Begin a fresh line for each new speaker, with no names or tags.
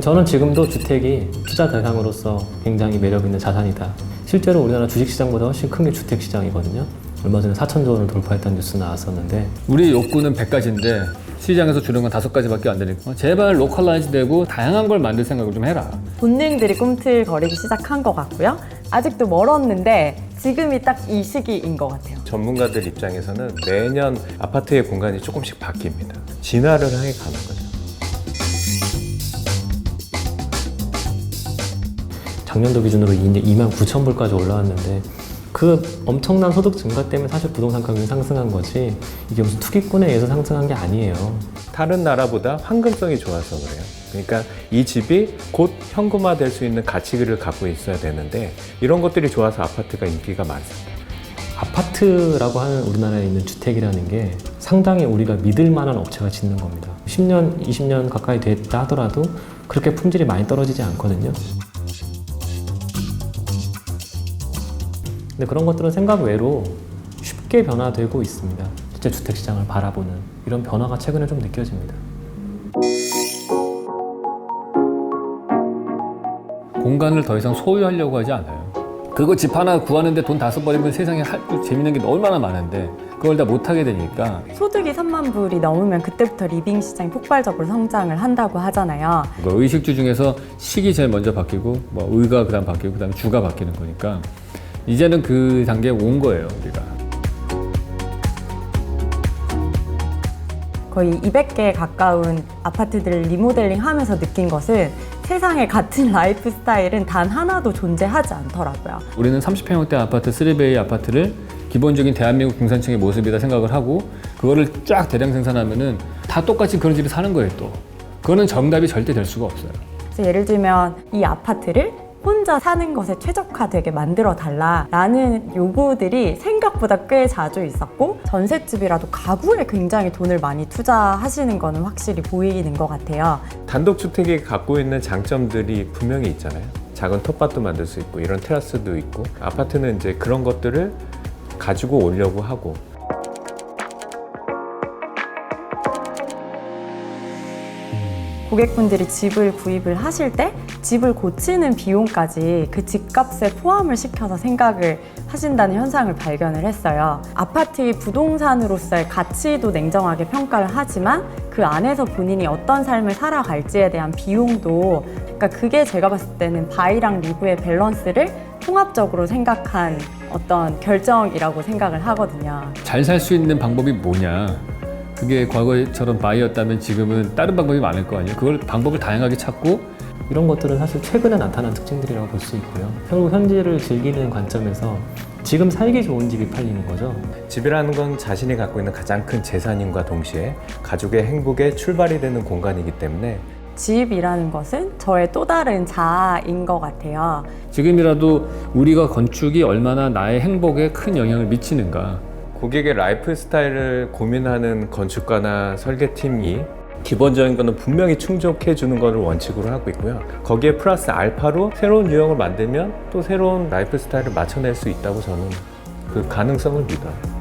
저는 지금도 주택이 투자 대상으로서 굉장히 매력 있는 자산이다. 실제로 우리나라 주식시장보다 훨씬 큰 게 주택시장이거든요. 얼마 전에 4천조 원을 돌파했다는 뉴스 나왔었는데
우리 욕구는 100가지인데 시장에서 주는 건 5가지밖에 안 되니까 제발 로컬라이즈 되고 다양한 걸 만들 생각을 좀 해라.
본능들이 꿈틀거리기 시작한 것 같고요. 아직도 멀었는데 지금이 딱 이 시기인 것 같아요.
전문가들 입장에서는 매년 아파트의 공간이 조금씩 바뀝니다. 진화를 향해 가는 거죠.
작년도 기준으로 이제 29,000불까지 올라왔는데 그 엄청난 소득 증가 때문에 사실 부동산 가격이 상승한 거지 이게 무슨 투기꾼에 의해서 상승한 게 아니에요.
다른 나라보다 황금성이 좋아서 그래요. 그러니까 이 집이 곧 현금화 될 수 있는 가치를 갖고 있어야 되는데 이런 것들이 좋아서 아파트가 인기가 많습니다.
아파트라고 하는 우리나라에 있는 주택이라는 게 상당히 우리가 믿을 만한 업체가 짓는 겁니다. 10년, 20년 가까이 됐다 하더라도 그렇게 품질이 많이 떨어지지 않거든요. 근데 그런 것들은 생각 외로 쉽게 변화되고 있습니다. 실제 주택시장을 바라보는 이런 변화가 최근에 좀 느껴집니다.
공간을 더 이상 소유하려고 하지 않아요. 그거 집 하나 구하는데 돈 다 써버리면 세상에 할 재밌는 게 얼마나 많은데 그걸 다 못하게 되니까
소득이 3만 불이 넘으면 그때부터 리빙 시장이 폭발적으로 성장을 한다고 하잖아요.
의식주 중에서 식이 제일 먼저 바뀌고 뭐 의가 그다음 바뀌고 그다음에 주가 바뀌는 거니까 이제는 그 단계에 온 거예요, 우리가.
거의 200개에 가까운 아파트들을 리모델링 하면서 느낀 것은 세상에 같은 라이프 스타일은 단 하나도 존재하지 않더라고요.
우리는 30평형대 아파트, 3베이 아파트를 기본적인 대한민국 중산층의 모습이다 생각을 하고 그거를 쫙 대량 생산하면은 다 똑같이 그런 집에 사는 거예요, 또. 그거는 정답이 절대 될 수가 없어요.
그래서 예를 들면 이 아파트를 혼자 사는 것에 최적화되게 만들어 달라라는 요구들이 생각보다 꽤 자주 있었고 전셋집이라도 가구에 굉장히 돈을 많이 투자하시는 거는 확실히 보이는 것 같아요.
단독주택이 갖고 있는 장점들이 분명히 있잖아요. 작은 텃밭도 만들 수 있고 이런 테라스도 있고 아파트는 이제 그런 것들을 가지고 오려고 하고
고객분들이 집을 구입을 하실 때 집을 고치는 비용까지 그 집값에 포함을 시켜서 생각을 하신다는 현상을 발견을 했어요. 아파트의 부동산으로서의 가치도 냉정하게 평가를 하지만 그 안에서 본인이 어떤 삶을 살아갈지에 대한 비용도 그러니까 그게 제가 봤을 때는 바이랑 리브의 밸런스를 통합적으로 생각한 어떤 결정이라고 생각을 하거든요.
잘 살 수 있는 방법이 뭐냐? 그게 과거처럼 바이였다면 지금은 다른 방법이 많을 거 아니에요. 그걸 방법을 다양하게 찾고
이런 것들은 사실 최근에 나타난 특징들이라고 볼 수 있고요. 결국 현재를 즐기는 관점에서 지금 살기 좋은 집이 팔리는 거죠.
집이라는 건 자신이 갖고 있는 가장 큰 재산임과 동시에 가족의 행복의 출발이 되는 공간이기 때문에
집이라는 것은 저의 또 다른 자아인 것 같아요.
지금이라도 우리가 건축이 얼마나 나의 행복에 큰 영향을 미치는가.
고객의 라이프 스타일을 고민하는 건축가나 설계팀이 기본적인 거는 분명히 충족해 주는 것을 원칙으로 하고 있고요. 거기에 플러스 알파로 새로운 유형을 만들면 또 새로운 라이프 스타일을 맞춰낼 수 있다고 저는 그 가능성을 믿어요.